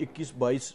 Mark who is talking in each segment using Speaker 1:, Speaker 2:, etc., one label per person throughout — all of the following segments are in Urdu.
Speaker 1: 21-22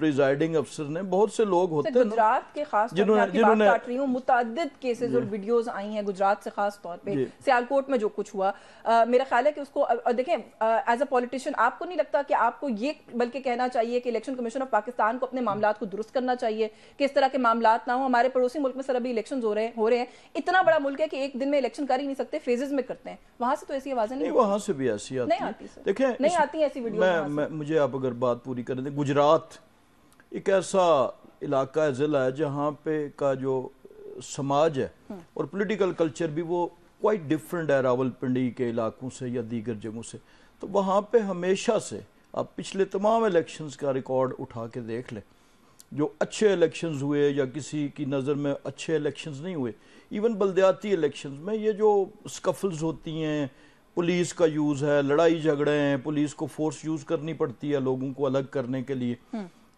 Speaker 1: پریزائڈنگ افسر نے، بہت سے لوگ ہوتے ہیں
Speaker 2: گجرات کے خاص طور پہ آپ کی بات کاٹ رہی ہوں، متعدد کیسز اور ویڈیوز آئی ہیں گجرات سے خاص طور پہ، سیالکوٹ میں جو کچھ ہوا، میرا خیال ہے کہ اس کو دیکھیں ایز اے پولیٹیشین آپ کو نہیں لگتا کہ آپ کو یہ بلکہ کہنا چاہیے کہ الیکشن کمیشن آف پاکستان کو اپنے معاملات کو درست کرنا چاہیے کہ اس طرح کے معاملات نہ ہوں؟ ہمارے پڑوسی ملک میں سر ابھی الیکشنز ہو رہے ہیں، اتنا بڑا ملک ہے کہ ایک دن میں الیکشن کر ہی نہیں سکتے، فیزز میں کرتے ہیں، وہاں سے تو ایسی آوازیں نہیں،
Speaker 1: وہاں سے بھی ایسی آتی ہے، دیکھیں
Speaker 2: نہیں آتی ایسی ویڈیوز۔
Speaker 1: مجھے آپ اگر بات پوری کریں دیں، گجرات ایک ایسا علاقہ ہے، ضلع ہے جہاں پہ کا جو سماج ہے اور پولیٹیکل کلچر بھی وہ کوائٹ ڈیفرنٹ ہے راول پنڈی کے علاقوں سے یا دیگر جگہوں سے، تو وہاں پہ ہمیشہ سے آپ پچھلے تمام الیکشنز کا ریکارڈ اٹھا کے دیکھ لیں، جو اچھے الیکشنز ہوئے یا کسی کی نظر میں اچھے الیکشنز نہیں ہوئے، ایون بلدیاتی الیکشنز میں یہ جو سکفلز ہوتی ہیں، پولیس کا یوز ہے، لڑائی جھگڑے ہیں، پولیس کو فورس یوز کرنی پڑتی ہے لوگوں کو الگ کرنے کے لیے،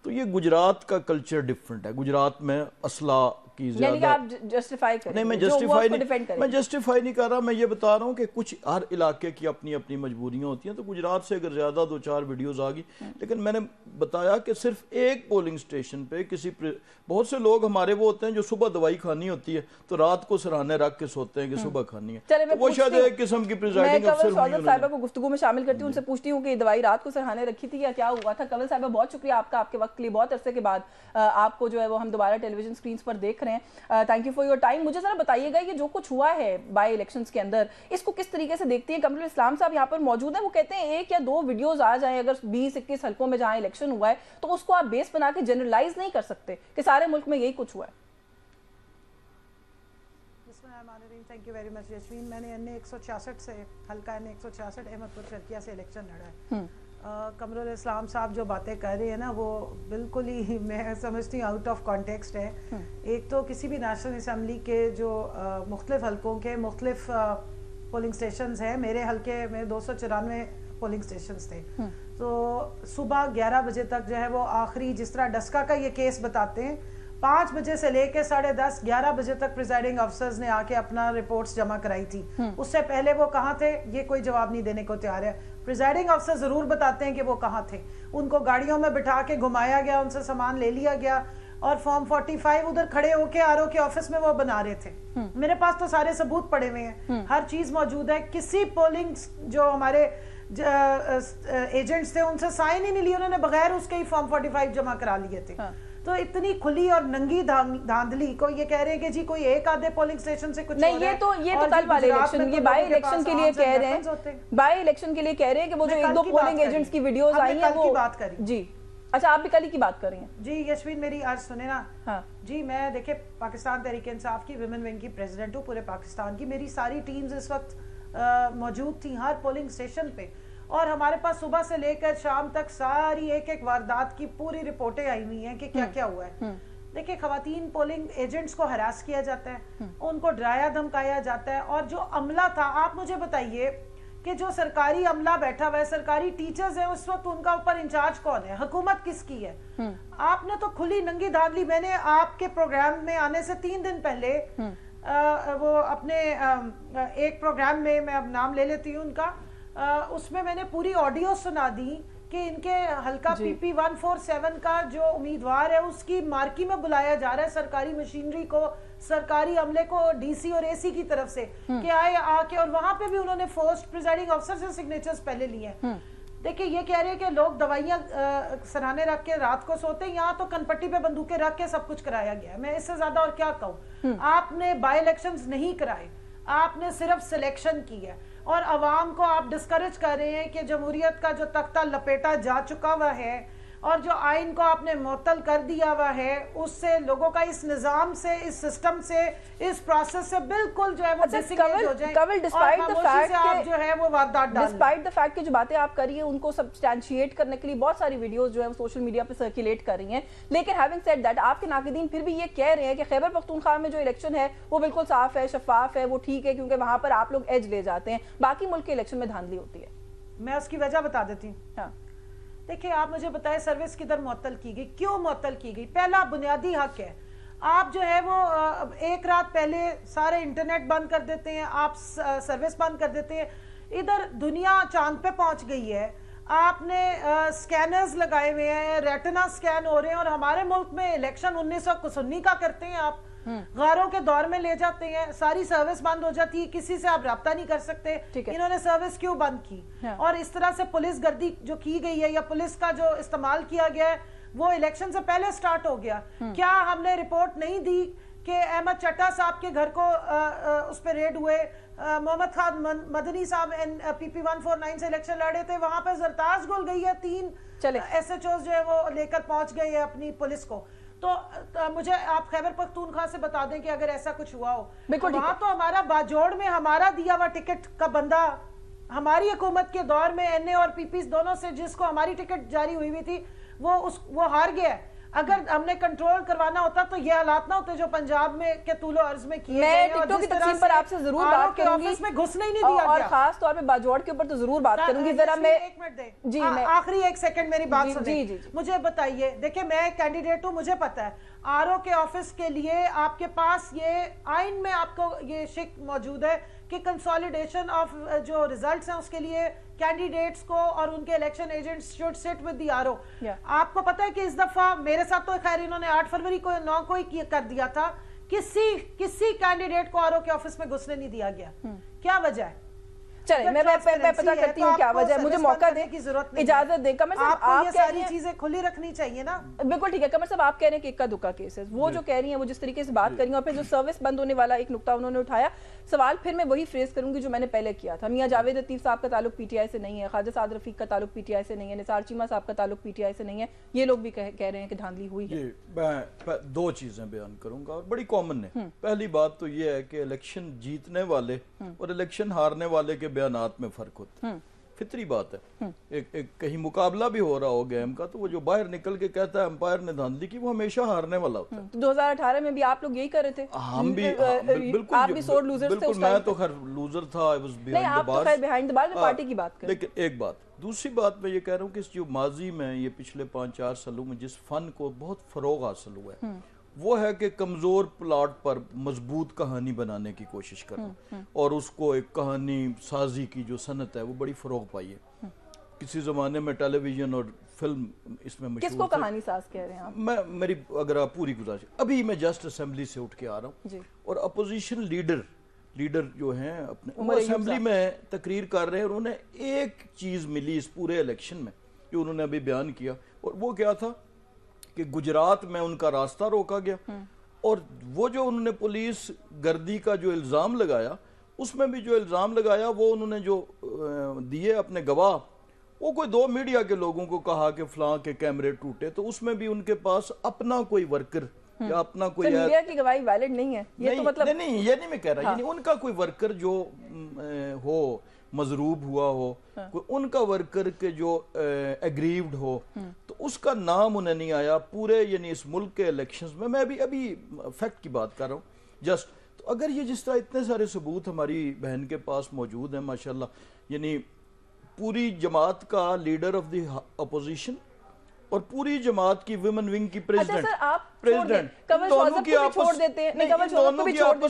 Speaker 1: تو یہ گجرات کا کلچر ڈیفرنٹ ہے۔ گجرات میں اسلحہ کی زیادہ،
Speaker 2: یعنی کہ آپ جسٹیفائی کریں،
Speaker 1: نہیں میں جسٹیفائی نہیں کر رہا، میں یہ بتا رہا ہوں کہ کچھ ہر علاقے کی اپنی اپنی مجبوریاں ہوتی ہیں، تو گجرات سے اگر زیادہ 2-4 ویڈیوز آ گئی، لیکن میں نے بتایا کہ صرف ایک پولنگ سٹیشن پہ بہت سے لوگ ہمارے وہ ہوتے ہیں جو صبح دوائی کھانی ہوتی ہے تو رات کو سرانے رکھ کے سوتے ہیں کہ صبح کھانی ہے، وہ شاید ایک قسم کی پریزائڈنگ افسر ہوئی۔
Speaker 2: میں کنول صاحبہ کو گفتگو میں شامل کرتی ہوں، ان سے پوچھتی ہوں کہ یہ دوائی رات کو سرانے رکھی تھی یا کیا ہوا تھا۔ کنول صاحبہ بہت شکریہ آپ کا، آپ کے وقت کے لیے، بہت عرصے کے بعد آپ کو جو ہے وہ ہم دوبارہ ٹیلی ویژن سکرینز پر دیکھ رہے ہیں، thank you for your time. مجھے ذرا بتائیے گا یہ جو کچھ ہوا ہے بائی الیکشنز کے اندر، اس کو کس طریقے سے دیکھتی ہیں؟ کمرل اسلام صاحب یہاں پر موجود ہیں، وہ کہتے ہیں 1 یا 2 ویڈیوز آ جائیں اگر 20-21 حلقوں میں جہاں الیکشن ہوا ہے تو اس کو آپ بیس بنا کے جنرلائز نہیں کر سکتے کہ سارے ملک میں یہی کچھ ہوا ہے۔
Speaker 3: بسم اللہ الرحمن الرحیم، تھینک یو ویری مچ یشوین۔ میں نے NA166 سے حلقہ NA166 احمد پور شرکیہ سے الیکشن لڑا ہے۔ قمرل اسلام صاحب جو باتیں کر رہے ہیں نا وہ بالکل ہی میں سمجھتی ہوں آؤٹ آف کانٹیکسٹ ہے۔ ایک تو کسی بھی نیشنل اسمبلی کے جو مختلف حلقوں کے مختلف پولنگ سٹیشنز ہیں، میرے حلقے میں 294 پولنگ سٹیشنز تھے، تو صبح 11 بجے تک جو ہے وہ آخری، جس طرح ڈسکا کا یہ کیس بتاتے ہیں، 5 بجے سے لے کے 10:30 11 بجے تک پریزائڈنگ افسرز نے آ کے اپنا رپورٹس جمع کرائی تھی۔ اس سے پہلے وہ کہاں تھے یہ کوئی جواب نہیں دینے کو تیار ہے۔ پریزائڈنگ افسر ضرور بتاتے ہیں کہ وہ کہاں تھے، ان کو گاڑیوں میں بٹھا کے گھمایا گیا، ان سے سامان لے لیا گیا اور فارم 45 ادھر کھڑے ہو کے RO کے آفس میں وہ بنا رہے تھے۔ میرے پاس تو سارے ثبوت پڑے ہوئے ہیں، ہر چیز موجود ہے۔ کسی پولنگ جو ہمارے ایجنٹس تھے ان سے سائن ہی نہیں لی، انہوں نے بغیر اس کے ہی فارم 45 جمع کرا لیے تھے۔ تو اتنی کھلی اور ننگی دھاندلی کو یہ کہہ رہے ہیں کہ جی کوئی ایک آدھے پولنگ سٹیشن سے کچھ
Speaker 2: نہیں، یہ تو کل والے الیکشن، یہ بائی الیکشن کے لیے کہہ رہے ہیں، بائی الیکشن کے لیے کہہ رہے ہیں کہ وہ جو 1-2 پولنگ ایجنٹس کی ویڈیوز آئی ہیں وہ
Speaker 3: بات کری۔
Speaker 2: جی اچھا، آپ بھی کل ہی کی بات کر رہی ہیں؟
Speaker 3: جی یشوین میری آج سنیں نا، جی میں دیکھیں پاکستان تحریک انصاف کی ویمن ونگ کی پریزیڈنٹ ہوں پورے پاکستان کی، میری ساری ٹیمز اس وقت موجود تھیں ہر پولنگ سٹیشن پہ، اور ہمارے پاس صبح سے لے کر شام تک ساری ایک واردات کی پوری رپورٹیں آئی ہوئی ہیں کہ کیا کیا ہوا ہے۔ دیکھیں خواتین پولنگ ایجنٹس کو ہراس کیا جاتا ہے، ان کو ڈرایا دھمکایا جاتا ہے، اور جو عملہ تھا، آپ مجھے بتائیے کہ جو سرکاری عملہ بیٹھا ہوا ہے، سرکاری ٹیچرز ہیں، اس وقت ان کا اوپر انچارج کون ہے؟ حکومت کس کی ہے؟ آپ نے تو کھلی ننگی دھاندلی، میں نے آپ کے پروگرام میں آنے سے 3 دن پہلے وہ اپنے ایک پروگرام میں اب نام لے لیتی ہوں ان کا، اس میں نے پوری آڈیو سنا دی کہ ان کے حلقہ PP 147 کا جو امیدوار ہے اس کی مارکی میں بلایا جا رہا ہے سرکاری مشینری کو، سرکاری عملے کو، DC اور AC کی طرف سے کہ آئے آ کے، اور وہاں پہ بھی انہوں نے فورسڈ پریزائڈنگ افسر سے سگنیچرز پہلے لیے ہیں۔ دیکھیں یہ کہہ رہے ہیں کہ لوگ دوائیاں سرانے رکھ کے رات کو سوتے ہیں، یہاں تو کنپٹی پہ بندوقیں رکھ کے سب کچھ کرایا گیا ہے۔ میں اس سے زیادہ اور کیا کہوں؟ آپ نے بائی الیکشنز نہیں کرائے، آپ نے صرف سلیکشن کی ہے، اور عوام کو آپ ڈسکریج کر رہے ہیں کہ جمہوریت کا جو تختہ لپیٹا جا چکا ہوا ہے اور جو آئین کو آپ نے معطل کر دیا ہوا ہے، اس سے لوگوں کا اس نظام سے، اس سسٹم سے، اس پروسیس سے بالکل جو ہے وہ ڈس انگیج ہو جائیں، اور خاموشی سے آپ جو ہے وہ واردات ڈالیں۔
Speaker 2: ڈسپائٹ دا فیکٹ کہ جو باتیں آپ کر رہی ہیں ان کو سبسٹینشیٹ کرنے کے لیے بہت ساری ویڈیوز جو ہے وہ سوشل میڈیا پہ سرکولیٹ کر رہی ہیں، لیکن ہیونگ سیڈ دیٹ آپ کے ناقدین پھر بھی یہ کہہ رہے ہیں کہ خیبر پختونخوا میں جو الیکشن ہے وہ بالکل صاف ہے، شفاف ہے، وہ ٹھیک ہے، کیونکہ وہاں پر آپ لوگ ایج لے جاتے ہیں، باقی ملک کے الیکشن میں دھاندلی ہوتی ہے۔
Speaker 3: میں اس کی وجہ بتا دیتی ہوں۔ دیکھیں آپ مجھے بتائیں سروس کدھر معطل کی گئی، کیوں معطل کی گئی؟ پہلا بنیادی حق ہے، آپ جو ہے وہ ایک رات پہلے سارے انٹرنیٹ بند کر دیتے ہیں، آپ سروس بند کر دیتے ہیں، ادھر دنیا چاند پہ پہنچ گئی ہے، آپ نے سکینرز لگائے ہوئے ہیں, ریٹنا سکین ہو رہے ہیں, اور ہمارے ملک میں الیکشن 1991 کا کرتے ہیں آپ, غاروں کے دور میں لے جاتے ہیں, ساری سروس بند ہو جاتی ہے, کسی سے آپ رابطہ نہیں کر سکتے. انہوں نے سروس کیوں بند کی؟ اور اس طرح سے پولیس گردی جو کی گئی ہے یا پولیس کا جو استعمال کیا گیا ہے وہ الیکشن سے پہلے سٹارٹ ہو گیا. کیا ہم نے رپورٹ نہیں دی کہ احمد چٹا صاحب کے گھر کو اس پہ ریڈ ہوئے, محمد خان مدنی صاحب پی پی 149 سے الیکشن لڑے تھے, وہاں پہ زرتاز گل گئی ہے, 3 ایس ایچ اوز جو ہے وہ لے کر پہنچ گئے ہیں اپنی پولیس کو. تو مجھے آپ خیبر پختونخوا سے بتا دیں کہ اگر ایسا کچھ ہوا ہو, وہاں تو ہمارا باجوڑ میں ہمارا دیا ہوا ٹکٹ کا بندہ ہماری حکومت کے دور میں این اے اور پی پی دونوں سے جس کو ہماری ٹکٹ جاری ہوئی تھی وہ ہار گیا ہے. اگر ہم نے کنٹرول کروانا ہوتا تو یہ حالات نہ ہوتے جو پنجاب میں کے طول و عرض میں کیے گئے ہیں.
Speaker 2: میں ٹکٹوں کی تقسیم پر آپ سے ضرور بات کروں گی,
Speaker 3: آفس میں گھسنے ہی نہیں دیا گیا,
Speaker 2: اور خاص طور پہ باجوڑ کے اوپر تو ضرور بات کروں گی. ذرا میں
Speaker 3: ایک منٹ دیں, جی آخری 1 سیکنڈ میری بات سنیں. مجھے بتائیے, دیکھیں میں کینڈیڈیٹ ہوں, مجھے پتا ہے آر او کے آفس کے لیے آپ کے پاس یہ آئین میں آپ کو یہ شک موجود ہے کہ کنسولیڈیشن آف جو ریزلٹس ہیں اس کے لیے کینڈیڈیٹس کو اور ان کے election agents should sit with the R O. آپ کو پتا ہے کہ اس دفعہ میرے ساتھ تو خیر انہوں نے 8 فروری کو 9 کو ہی کر دیا تھا, کسی کینڈیڈیٹ کو آر او کے آفس میں گھسنے نہیں دیا گیا. کیا وجہ ہے؟
Speaker 2: چلیں میں پتہ کرتی ہوں کیا وجہ ہے, مجھے موقع دیں, اجازت دیں. قمر صاحب
Speaker 3: آپ یہ ساری چیزیں کھلی رکھنی چاہیے نا.
Speaker 2: بالکل ٹھیک ہے. قمر صاحب آپ کہہ رہے ہیں کہ اکا دکا کیس ہے, وہ جو کہہ رہی ہیں وہ جس طریقے سے بات کر رہی ہیں, اور پھر جو سروس بند ہونے والا ایک نقطہ انہوں نے اٹھایا, سوال پھر میں وہی فریز کروں گی جو میں نے پہلے کیا تھا. میاں جاوید لطیف صاحب کا تعلق پی ٹی آئی سے نہیں ہے, خواجہ سعد رفیق کا تعلق پی ٹی آئی سے نہیں ہے, نثار چیمہ صاحب کا تعلق پی ٹی آئی سے نہیں ہے, یہ لوگ بھی کہہ رہے ہیں کہ دھاندلی ہوئی ہے.
Speaker 1: میں 2 چیزیں بیان کروں گا اور بڑی کامن ہے. پہلی بات تو یہ ہے کہ الیکشن جیتنے والے اور الیکشن ہارنے والے کے بیانات میں فرق ہوتا ہے, فطری بات ہے. ایک کہیں مقابلہ بھی ہو رہا ہو گیم کا تو وہ جو باہر نکل کے کہتا ہے امپائر نے دھاندلی کی, وہ ہمیشہ ہارنے والا ہوتا ہے.
Speaker 2: 2018 میں بھی آپ لوگ یہی کر رہے تھے,
Speaker 1: ہم بھی
Speaker 2: آپ بھی سور لوزرز تھے.
Speaker 1: میں تو خیر لوزر تھا,
Speaker 2: نہیں آپ تو خیر بیہائنڈ دا بار پارٹی کی بات کریں.
Speaker 1: لیکن ایک بات, دوسری بات میں یہ کہہ رہا ہوں کہ جو ماضی میں یہ پچھلے 5-4 سالوں میں جس فن کو بہت فروغ حاصل ہوا ہے وہ ہے کہ کمزور پلاٹ پر مضبوط کہانی بنانے کی کوشش کرنا, اور اس کو ایک کہانی سازی کی جو صنعت ہے وہ بڑی فروغ پائی ہے. کسی زمانے میں ٹیلی ویژن اور فلم اس میں مشہور.
Speaker 2: کس کو کہانی ساز کہہ رہے ہیں آپ؟
Speaker 1: میری اگر آپ پوری گزارش, ابھی میں جسٹ اسمبلی سے اٹھ کے آ رہا ہوں اور اپوزیشن لیڈر جو ہیں اپنے اسمبلی میں تقریر کر رہے ہیں, اور انہیں ایک چیز ملی اس پورے الیکشن میں جو انہوں نے ابھی بیان کیا, اور وہ کیا تھا کہ گجرات میں ان کا راستہ روکا گیا, اور وہ جو انہوں نے پولیس گردی کا جو الزام لگایا, اس میں بھی جو الزام لگایا وہ انہوں نے جو دیے اپنے گواہ, وہ کوئی 2 میڈیا کے لوگوں کو کہا کہ فلاں کے کیمرے ٹوٹے, تو اس میں بھی ان کے پاس اپنا کوئی ورکر یا اپنا کوئی
Speaker 2: میڈیا کی گواہی ویلڈ نہیں ہے, یہ تو مطلب
Speaker 1: نہیں, یہ نہیں میں کہہ رہا, یعنی ان کا کوئی ورکر جو ہو مضروب ہوا ہو, ان کا ورکر کے جو ایگریوڈ ہو, تو اس کا نام انہیں نہیں آیا پورے یعنی اس ملک کے الیکشنز میں. میں ابھی فیکٹ کی بات کر رہا ہوں جسٹ. تو اگر یہ جس طرح اتنے سارے ثبوت ہماری بہن کے پاس موجود ہیں ماشاءاللہ, یعنی پوری جماعت کا لیڈر آف دی اپوزیشن اور پوری جماعت کی ویمن ونگ کی پریزیڈنٹ,
Speaker 2: دونوں کی آپس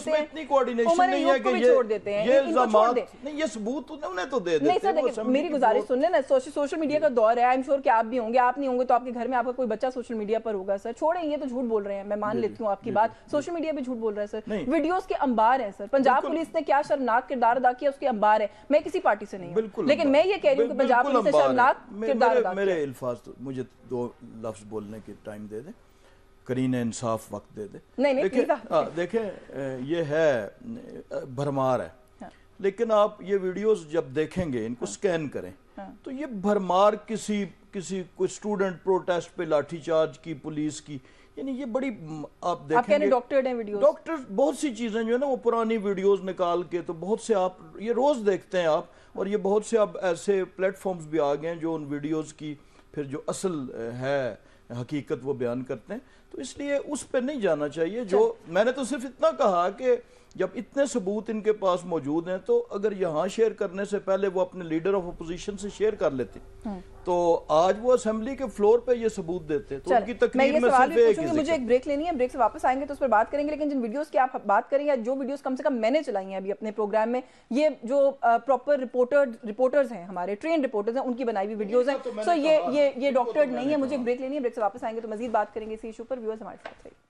Speaker 1: میں اتنی کوارڈینیشن نہیں ہے کہ یہ الزامات نہیں, یہ ثبوت انہیں تو دے دیتے ہیں.
Speaker 2: میری گزارش سن لیں نا, سوشل میڈیا کا دور ہے, آئی ایم شور کہ آپ بھی ہوں گے, آپ نہیں ہوں گے تو آپ کے گھر میں آپ کا کوئی بچہ سوشل میڈیا پر ہوگا. سر چھوڑیں, یہ تو جھوٹ بول رہے ہیں, میں مان لیتی ہوں آپ کی بات, سوشل میڈیا پہ جھوٹ بول رہا ہے سر. ویڈیوز کے انبار ہیں سر, پنجاب پولیس نے کیا شرمناک کردار ادا کیا اس کے انبار ہے. میں کسی پارٹی سے نہیں ہوں, لیکن میں یہ کہہ رہی ہوں کہ پنجاب پولیس نے شرمناک کردار ادا کیا.
Speaker 1: میرے الفاظ مجھے 2 لفظ بولنے کی ٹائم دے دیں, کرین انصاف وقت دے دے. دیکھیں یہ ہے بھرمار ہے, لیکن آپ یہ ویڈیوز جب دیکھیں گے, ان کو سکین کریں, تو یہ بھرمار کسی کوئی سٹوڈنٹ پروٹیسٹ پہ لاٹھی چارج کی پولیس کی, یعنی یہ بڑی آپ دیکھیں گے
Speaker 2: ڈاکٹرڈ ہیں ویڈیوز,
Speaker 1: ڈاکٹر بہت سی چیزیں جو ہے نا وہ پرانی ویڈیوز نکال کے, تو بہت سے آپ یہ روز دیکھتے ہیں آپ, اور یہ بہت سے اب ایسے پلیٹ فارمز بھی آ گئے ہیں جو ان ویڈیوز کی پھر جو اصل ہے حقیقت وہ بیان کرتے ہیں. تو تو اس لیے اس پہ نہیں جانا چاہیے. جو میں نے تو صرف اتنا کہا کہ جب اتنے ثبوت ان کے پاس موجود ہیں تو اگر یہاں شیئر کرنے سے پہلے وہ اپنے لیڈر آف اپوزیشن سے شیئر کر لیتے تو آج وہ اسمبلی کے فلور پہ یہ ثبوت دیتے. تو ان کی تقریر میں صرف ایک ہی
Speaker 2: مجھے ایک بریک لینی ہے, بریک سے واپس آئیں گے تو اس پر بات کریں گے. لیکن جن ویڈیوز کی آپ بات کریں یا جو ویڈیوز کم سے کم میں نے چلائی ہیں ابھی اپنے پروگرام میں, یہ جو پراپر رپورٹرز ہیں, ہمارے ٹرین رپورٹرز ہیں, ان کی بنائی ہوئی ویڈیوز ہیں. سو یہ ڈاکٹرڈ نہیں ہے. مجھے ایک بریک لینی ہے, بریک سے واپس آئیں گے تو مزید بات کریں گے اسی ایشو پر. ویورز ہمارے ساتھ رہیے.